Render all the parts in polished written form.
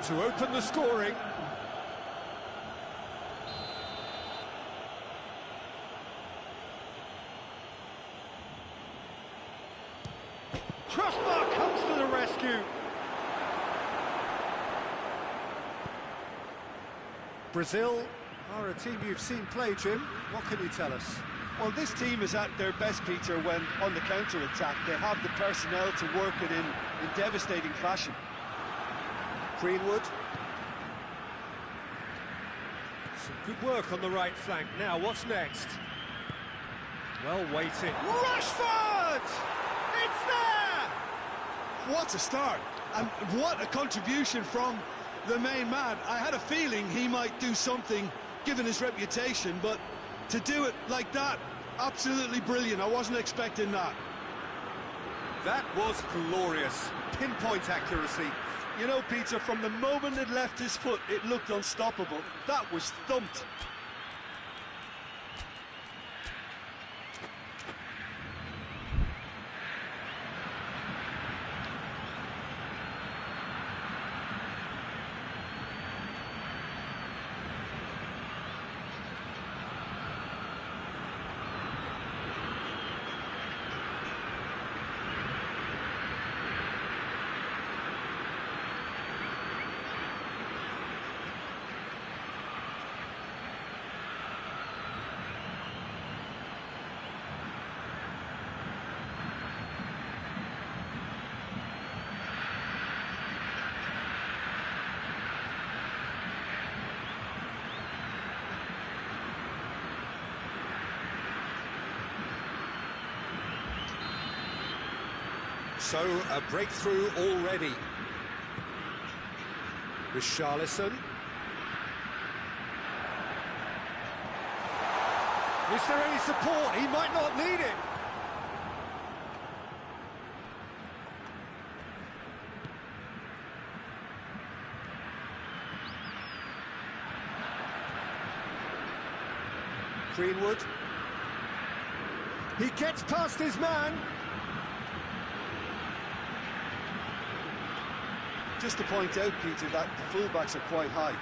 to open the scoring. Crossbar comes to the rescue. Brazil are a team you've seen play, Jim. What can you tell us? Well, this team is at their best, Peter, when on the counter-attack. They have the personnel to work it in devastating fashion. Greenwood. Some good work on the right flank. Now, what's next? Well weighted. Rashford! It's there! What a start, and what a contribution from the main man. I had a feeling he might do something, given his reputation, but to do it like that, absolutely brilliant. I wasn't expecting that. That was glorious. Pinpoint accuracy. You know, Peter, from the moment it left his foot, it looked unstoppable. That was thumped. So, a breakthrough already. Richarlison. Is there any support? He might not need it. Greenwood. He gets past his man. Just to point out, Peter, that the fullbacks are quite high.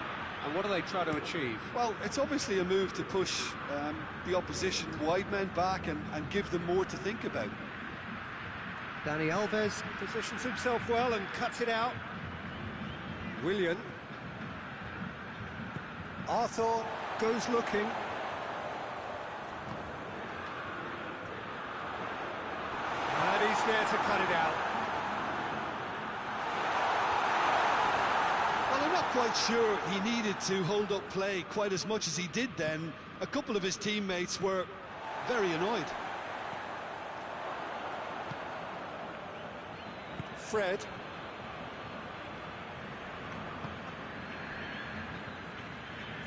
And what do they try to achieve? Well, it's obviously a move to push the opposition wide men back and give them more to think about. Dani Alves positions himself well and cuts it out. Willian. Arthur goes looking. And he's there to cut it out. Quite sure he needed to hold up play quite as much as he did then. A couple of his teammates were very annoyed. Fred.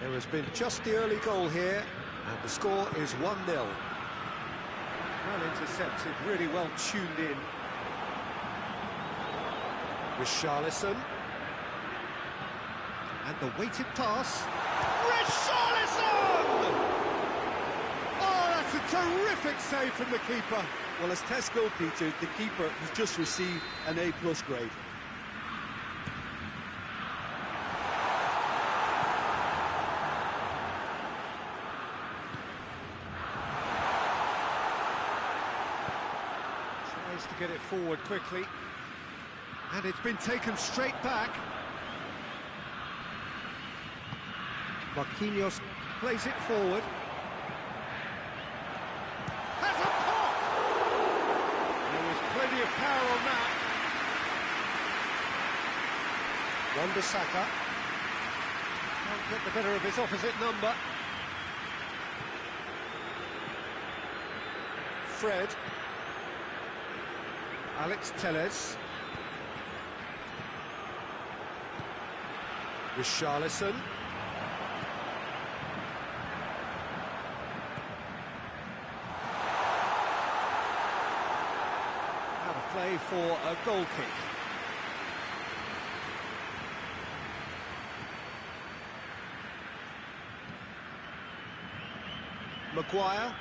There has been just the early goal here, and the score is 1-0. Well intercepted, really well tuned in. Richarlison. And the weighted pass. Richarlison! Oh, that's a terrific save from the keeper. Well, as tests go, Peter, the keeper has just received an A+ grade. Tries to get it forward quickly. And it's been taken straight back. Marquinhos plays it forward. Has a pop! There was plenty of power on that. Wan-Bissaka can't get the better of his opposite number. Fred. Alex Telles. Richarlison. Play for a goal kick. Maguire.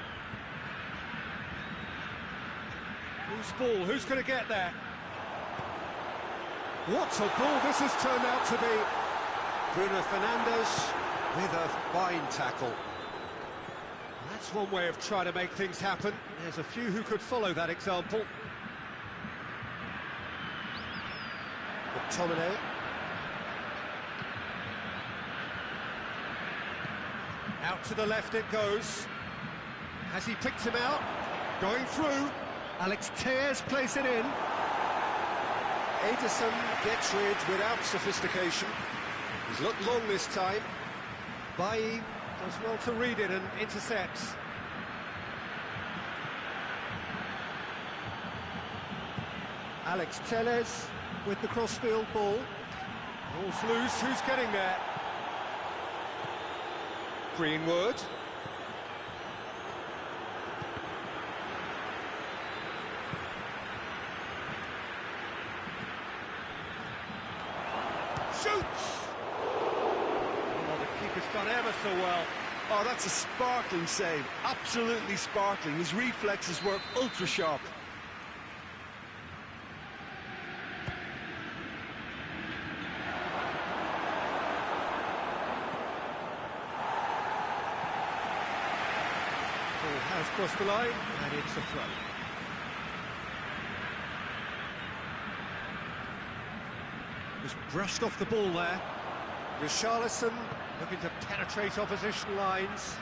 Loose ball, who's going to get there? What a ball this has turned out to be. Bruno Fernandes with a fine tackle. That's one way of trying to make things happen. There's a few who could follow that example. McTominay. Out to the left it goes. Has he picked him out? Going through. Alex Telles plays it in. Ederson gets rid without sophistication. He's looked long this time. Bailly does well to read it and intercepts. Alex Telles with the crossfield ball. Ball's loose, who's getting there? Greenwood. Shoots! Oh, the keeper's done ever so well. Oh, that's a sparkling save. Absolutely sparkling. His reflexes were ultra sharp. Ball has crossed the line, and it's a throw. Just brushed off the ball there. Richarlison looking to penetrate opposition lines.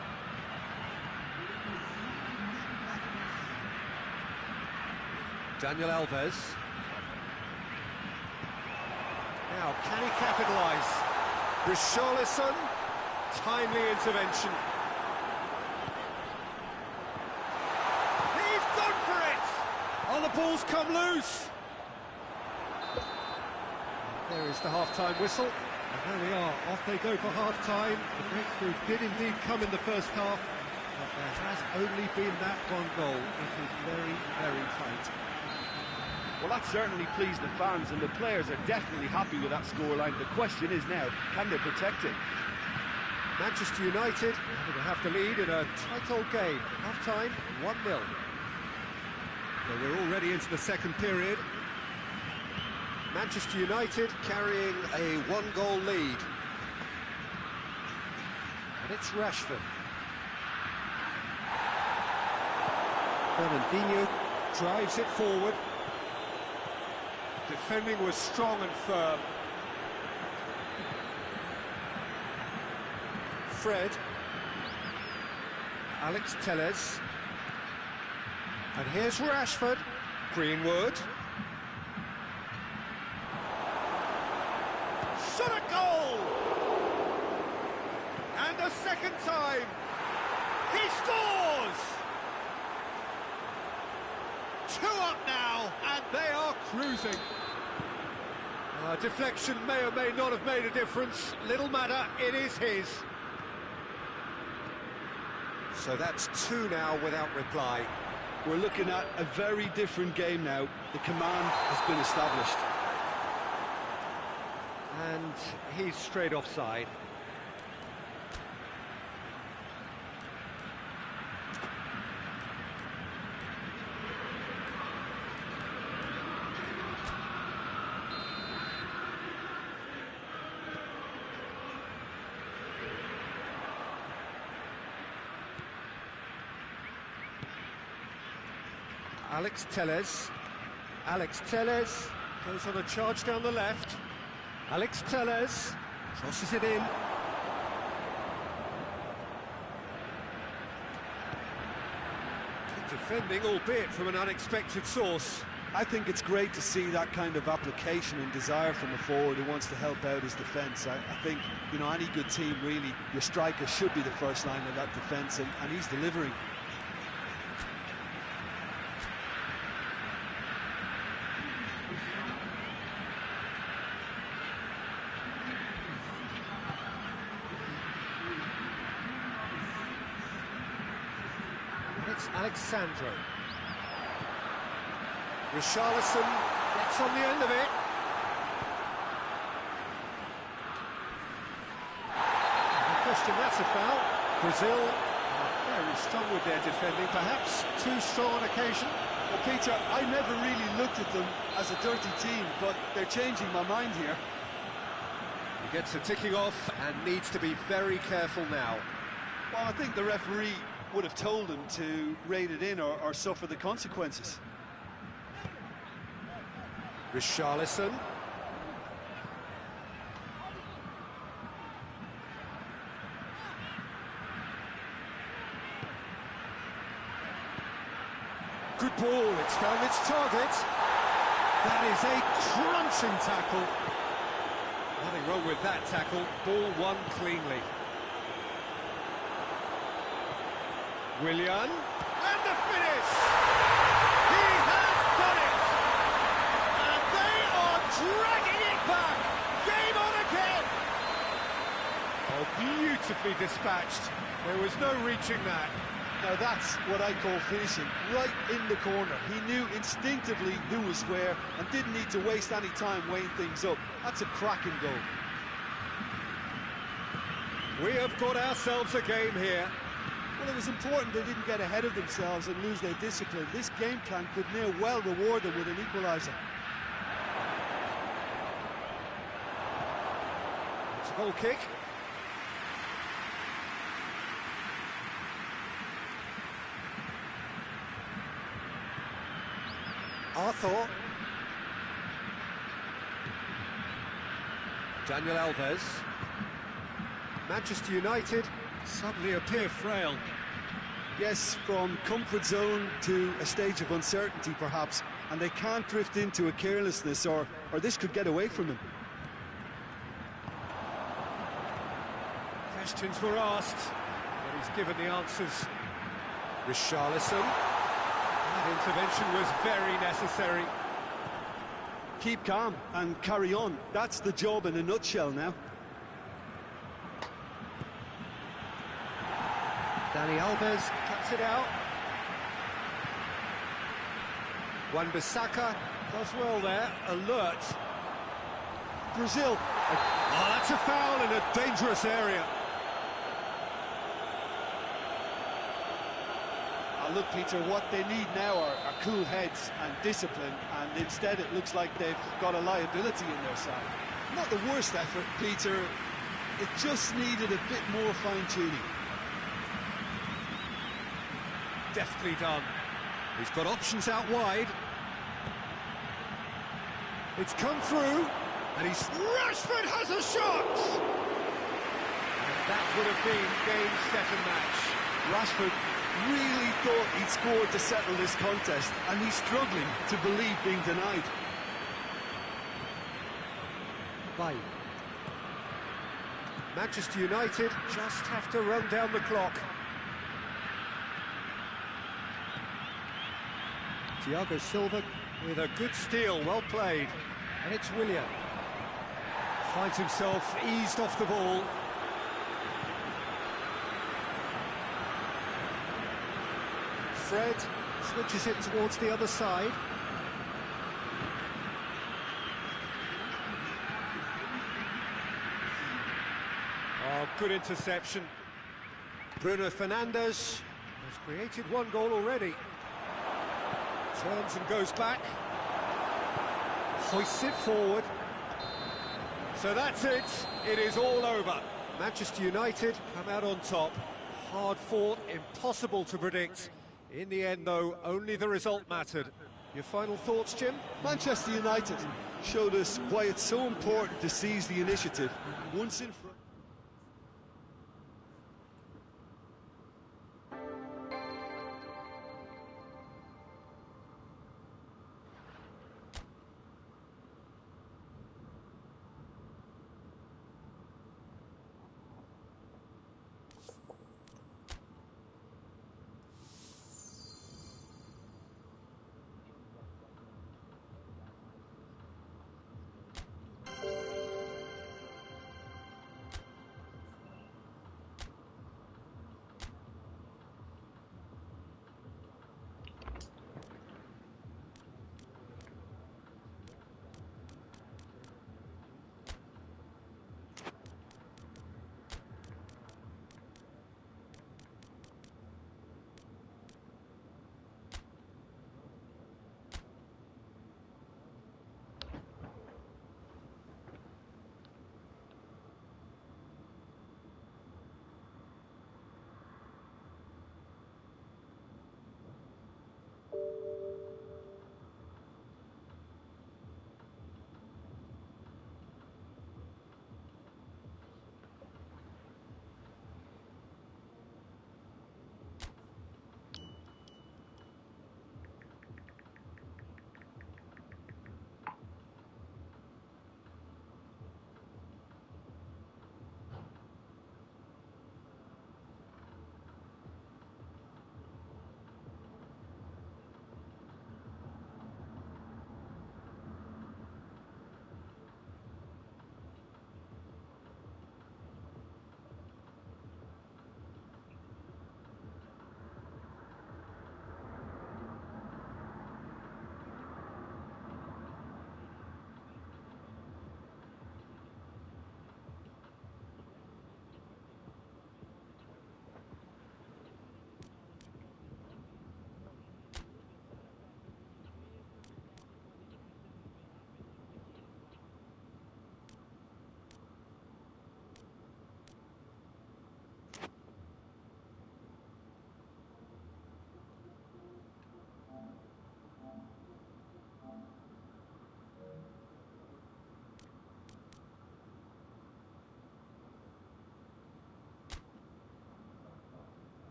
Daniel Alves. Now, can he capitalise? Richarlison, timely intervention. He's gone for it! Oh, the ball's come loose. There is the half-time whistle. And there we are, off they go for half-time. The breakthrough did indeed come in the first half, but there has only been that one goal. It is very, very tight. Well, that certainly pleased the fans, and the players are definitely happy with that scoreline. The question is now, can they protect it? Manchester United will have the lead in a tight old game. Half-time, 1-0. So we're already into the second period. Manchester United carrying a one-goal lead. And it's Rashford. Fernandinho drives it forward. Defending was strong and firm. Fred. Alex Telles. And here's Rashford. Greenwood. Shot a goal! And a second time. He scores! 2 up now, and they are cruising. Deflection may or may not have made a difference. Little matter, it is his. So that's 2 now without reply. We're looking at a very different game now. The command has been established. And he's straight offside. Alex Telles. Alex Telles goes on a charge down the left. Alex Telles crosses it in. Good defending, albeit from an unexpected source. I think it's great to see that kind of application and desire from a forward who wants to help out his defence. I think, you know, any good team, really, your striker should be the first line of that defence, and he's delivering. It's Alexandro. Richarlison gets on the end of it. No question, that's a foul. Brazil are very strong with their defending, perhaps too strong on occasion. Well, Peter, I never really looked at them as a dirty team, but they're changing my mind here. Gets a ticking off and needs to be very careful now. Well, I think the referee would have told him to rate it in or suffer the consequences. Richarlison. Good ball, it's found its target. That is a crunching tackle. Nothing wrong with that tackle. Ball won cleanly. Willian. And the finish! He has done it! And they are dragging it back! Game on again! Oh, beautifully dispatched. There was no reaching that. Now that's what I call finishing, right in the corner. He knew instinctively who was where and didn't need to waste any time weighing things up. That's a cracking goal. We have got ourselves a game here. Well, it was important they didn't get ahead of themselves and lose their discipline. This game plan could near well reward them with an equaliser. It's a goal kick. Arthur. Daniel Alves. Manchester United suddenly appear frail. Yes, from comfort zone to a stage of uncertainty, perhaps, and they can't drift into a carelessness or this could get away from them. Questions were asked, but he's given the answers. Richarlison. That intervention was very necessary. Keep calm and carry on. That's the job in a nutshell now. Dani Alves cuts it out. Wan-Bissaka does well there, alert. Brazil. Oh, that's a foul in a dangerous area. Look, Peter, what they need now are cool heads and discipline, and instead it looks like they've got a liability in their side. Not the worst effort, Peter. It just needed a bit more fine-tuning. Deftly done. He's got options out wide. It's come through, and Rashford has a shot! And that would have been game, set and match. Rashford really thought he'd scored to settle this contest, and he's struggling to believe being denied. Bye. Manchester United just have to run down the clock. Thiago Silva with a good steal, well played. And it's Willian. Finds himself eased off the ball. Fred switches it towards the other side. Oh, good interception. Bruno Fernandes has created one goal already. Turns and goes back. Hoists it forward. So that's it. It is all over. Manchester United come out on top. Hard fought, impossible to predict. In the end, though, only the result mattered. Your final thoughts, Jim? Manchester United showed us why it's so important to seize the initiative once in front.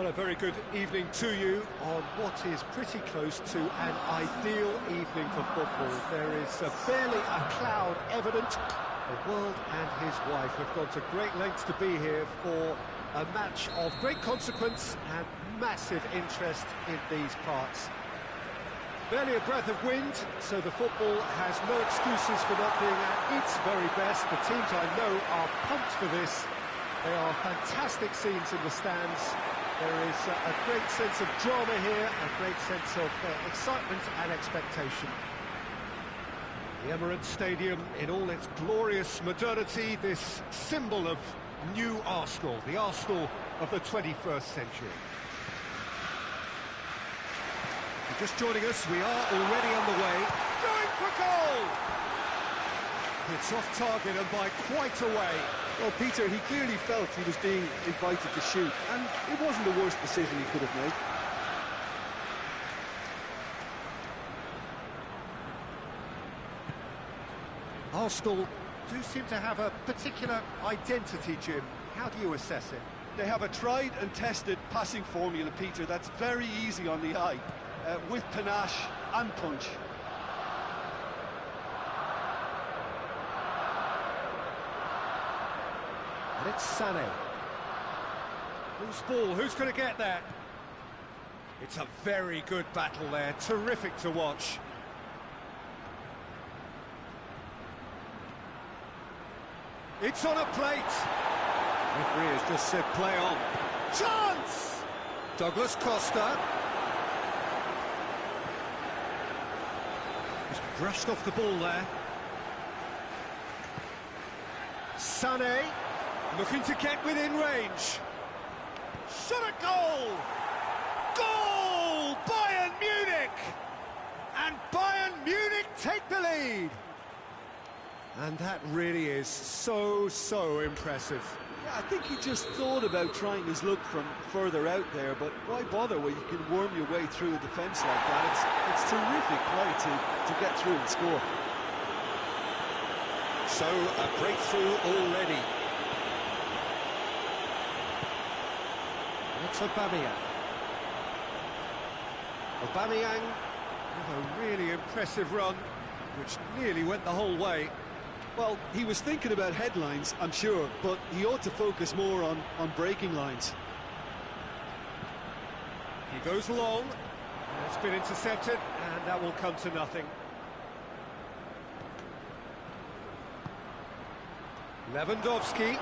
Well, a very good evening to you on what is pretty close to an ideal evening for football. There is barely a cloud evident. The world and his wife have gone to great lengths to be here for a match of great consequence and massive interest in these parts. Barely a breath of wind, so the football has no excuses for not being at its very best. The teams I know are pumped for this. They are fantastic scenes in the stands. There is a great sense of drama here, a great sense of excitement and expectation. The Emirates Stadium in all its glorious modernity, this symbol of new Arsenal, the Arsenal of the 21st century. If you're just joining us, we are already underway. Going for goal! It's off target and by quite a way. Well, Peter, he clearly felt he was being invited to shoot, and it wasn't the worst decision he could have made. Arsenal do seem to have a particular identity, Jim. How do you assess it? They have a tried and tested passing formula, Peter, that's very easy on the eye, with panache and punch. And it's Sané. Loose ball, who's going to get there? It's a very good battle there, terrific to watch. It's on a plate. Referee has just said play on. Chance! Douglas Costa. Just brushed off the ball there. Sané. Looking to get within range. Shot a goal! Goal! Bayern Munich! And Bayern Munich take the lead! And that really is so impressive. Yeah, I think he just thought about trying his luck from further out there, but why bother when you can worm your way through a defence like that? It's terrific play to get through and score. So, a breakthrough already. It's Aubameyang. Aubameyang with a really impressive run, which nearly went the whole way. Well, he was thinking about headlines, I'm sure, but he ought to focus more on breaking lines. He goes long, it's been intercepted, and that will come to nothing. Lewandowski,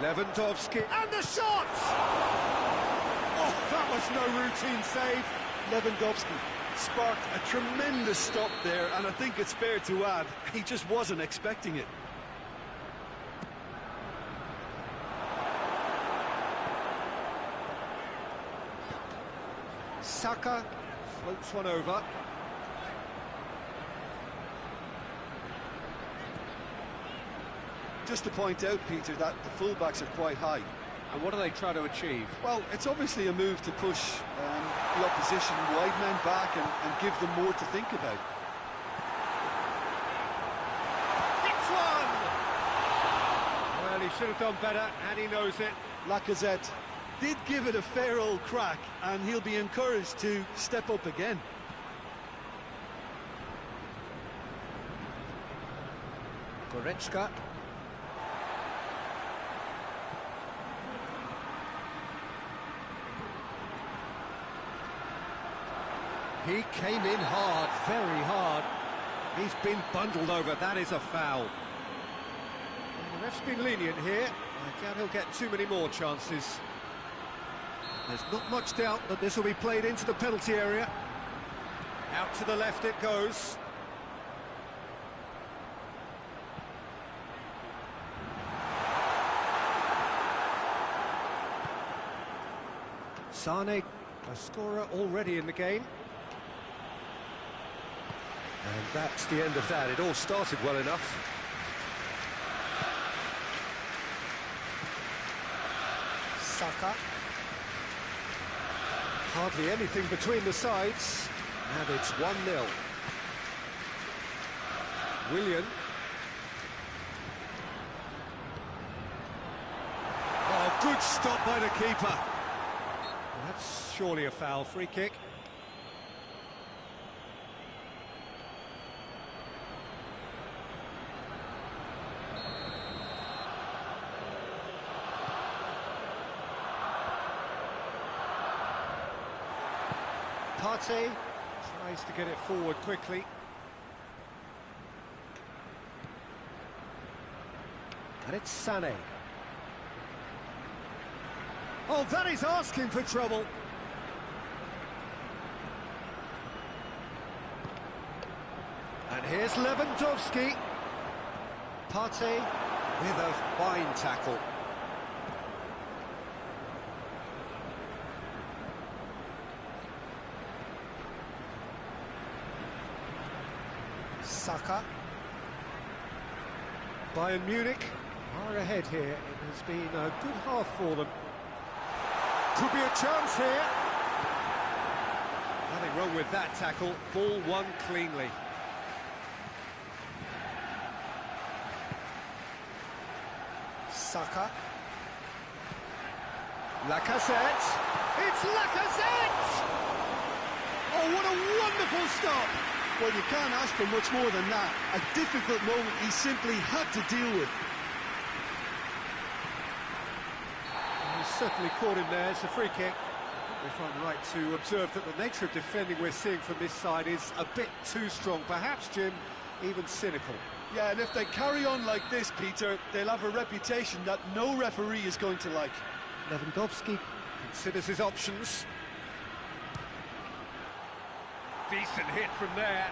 and the shot! Oh, that was no routine save. Lewandowski sparked a tremendous stop there, and I think it's fair to add, he just wasn't expecting it. Saka floats one over. Just to point out, Peter, that the fullbacks are quite high. And what do they try to achieve? Well, it's obviously a move to push the opposition wide men back and give them more to think about. It's one! Well, he should have done better, and he knows it. Lacazette did give it a fair old crack, and he'll be encouraged to step up again. Goretzka. He came in hard, very hard. He's been bundled over, that is a foul. And the ref's been lenient here. I doubt he'll get too many more chances. There's not much doubt that this will be played into the penalty area. Out to the left it goes. Sané, a scorer already in the game. And that's the end of that. It all started well enough. Saka. Hardly anything between the sides. And it's 1-0. Willian. Oh, good stop by the keeper. That's surely a foul. Free kick. Partey tries to get it forward quickly. And it's Sané. Oh, that is asking for trouble. And here's Lewandowski. Partey with a fine tackle. Saka. Bayern Munich are ahead here. It has been a good half for them. Could be a chance here. Nothing wrong with that tackle. Ball won cleanly. Saka. Lacazette. It's Lacazette! Oh, what a wonderful stop! Well, you can't ask for much more than that. A difficult moment he simply had to deal with. He's certainly caught him there. It's a free kick. If I'm right to observe that the nature of defending we're seeing from this side is a bit too strong. Perhaps, Jim, even cynical. Yeah, and if they carry on like this, Peter, they'll have a reputation that no referee is going to like. Lewandowski considers his options. Decent hit from there.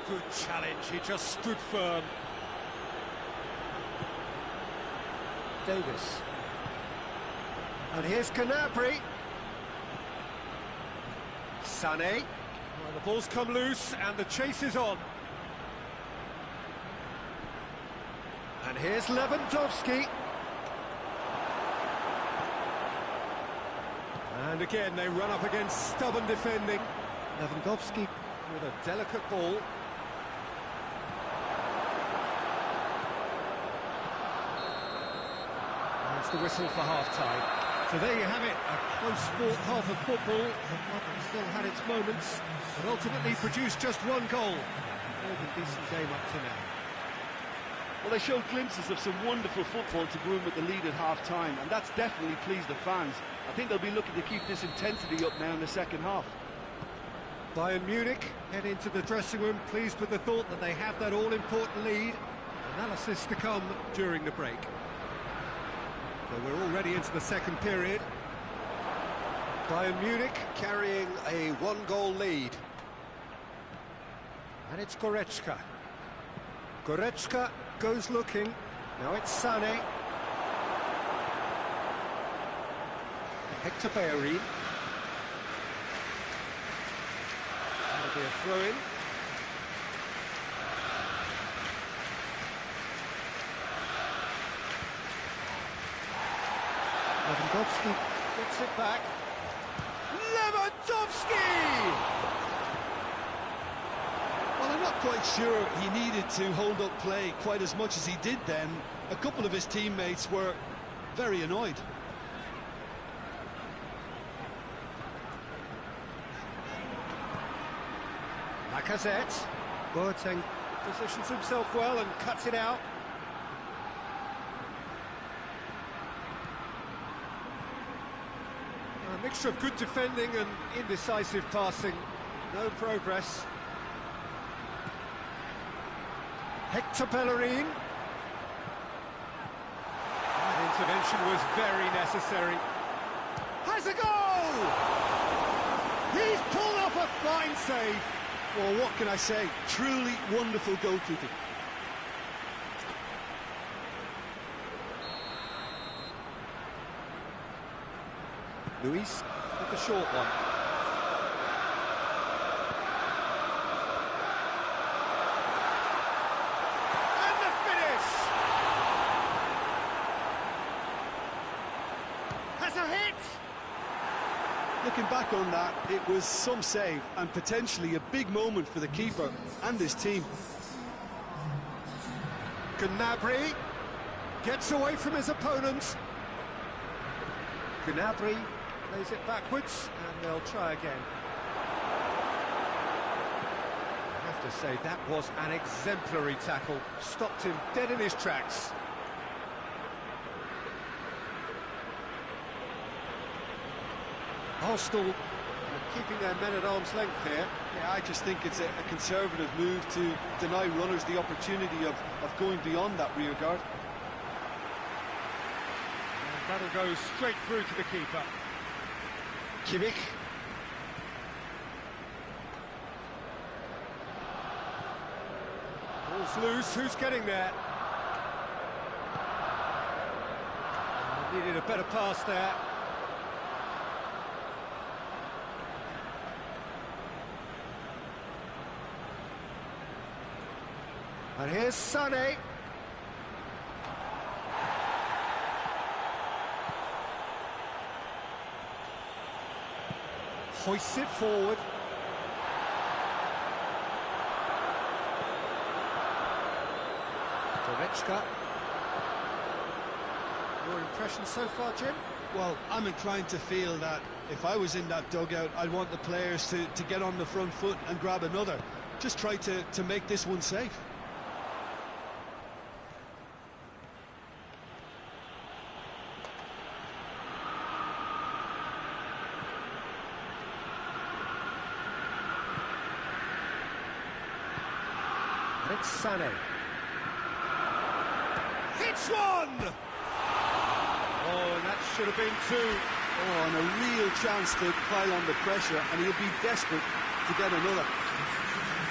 Good challenge, he just stood firm. Davis. And here's Gnabry. Sané. Well, the ball's come loose and the chase is on. And here's Lewandowski. And again, they run up against stubborn defending. Lewandowski with a delicate ball. That's the whistle for half-time. So there you have it, a close-fought half of football. The Tottenham still had its moments, but ultimately produced just one goal. More than decent game up to now. Well, they showed glimpses of some wonderful football to go in with the lead at half-time, and that's definitely pleased the fans. I think they'll be looking to keep this intensity up now in the second half. Bayern Munich head into the dressing room pleased with the thought that they have that all-important lead. Analysis to come during the break. So we're already into the second period. Bayern Munich carrying a one-goal lead. And it's Goretzka. Goretzka goes looking. Now it's Sané. Hector Bellerin. That'll be a throw-in. Lewandowski gets it back. Lewandowski! Well, I'm not quite sure he needed to hold up play quite as much as he did then. A couple of his teammates were very annoyed. Lacazette. Boateng positions himself well and cuts it out. A mixture of good defending and indecisive passing. No progress. Hector Bellerin. That intervention was very necessary. Has a goal! He's pulled off a fine save. Well, what can I say? Truly wonderful goalkeeping. Luis with the short one. And the finish! Has a hit! Look, looking back on that, it was some save and potentially a big moment for the keeper and his team. Gnabry gets away from his opponent. Gnabry plays it backwards, and they'll try again. I have to say, that was an exemplary tackle. Stopped him dead in his tracks. Arsenal are keeping their men at arm's length here. Yeah, I just think it's a conservative move to deny runners the opportunity of going beyond that rear guard. And that'll go straight through to the keeper. Kimmich. Ball's loose, who's getting there? Needed a better pass there. And here's Sané. Hoists it forward. Goretzka. Your impression so far, Jim? Well, I'm inclined to feel that if I was in that dugout, I'd want the players to get on the front foot and grab another. Just try to make this one safe. It's Sané. Hits one! Oh, and that should have been two. Oh, and a real chance to pile on the pressure, and he'll be desperate to get another.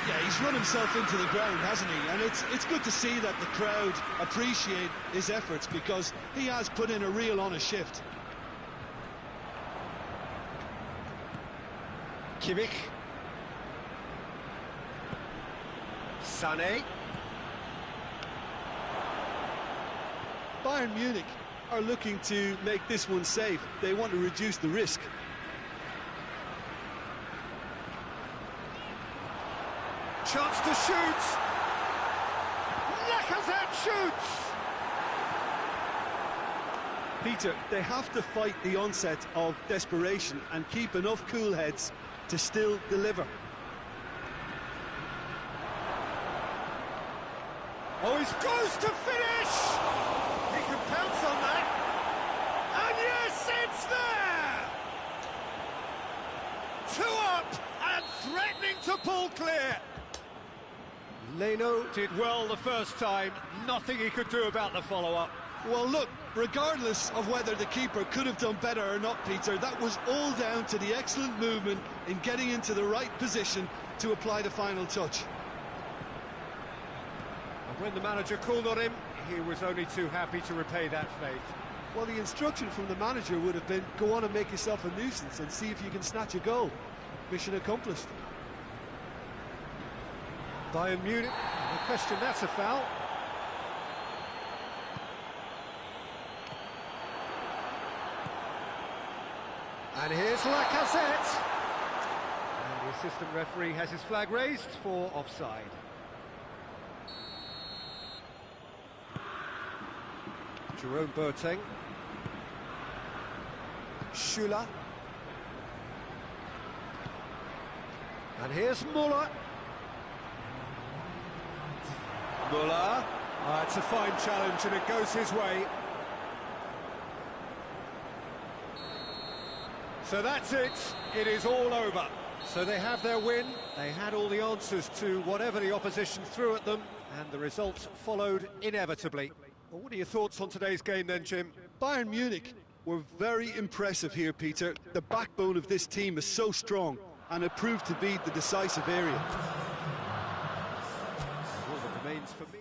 Yeah, he's run himself into the ground, hasn't he? And it's good to see that the crowd appreciate his efforts, because he has put in a real honest shift. Kimmich. Sané. Bayern Munich are looking to make this one safe. They want to reduce the risk. Chance to shoot. Lacazette shoots. Peter, they have to fight the onset of desperation and keep enough cool heads to still deliver. Oh, he's close to finish! He can pounce on that. And yes, it's there! 2 up and threatening to pull clear. Leno did well the first time. Nothing he could do about the follow-up. Well, look, regardless of whether the keeper could have done better or not, Peter, that was all down to the excellent movement in getting into the right position to apply the final touch. When the manager called on him, he was only too happy to repay that faith. Well, the instruction from the manager would have been, go on and make yourself a nuisance and see if you can snatch a goal. Mission accomplished. Bayern Munich, no question that's a foul. And here's Lacazette. And the assistant referee has his flag raised for offside. Jerome Boateng. Schüller. And here's Müller. Müller. It's a fine challenge and it goes his way. So that's it. It is all over. So they have their win. They had all the answers to whatever the opposition threw at them, and the results followed inevitably. Well, what are your thoughts on today's game then, Jim? Bayern Munich were very impressive here, Peter. The backbone of this team is so strong, and it proved to be the decisive area. All that remains for me.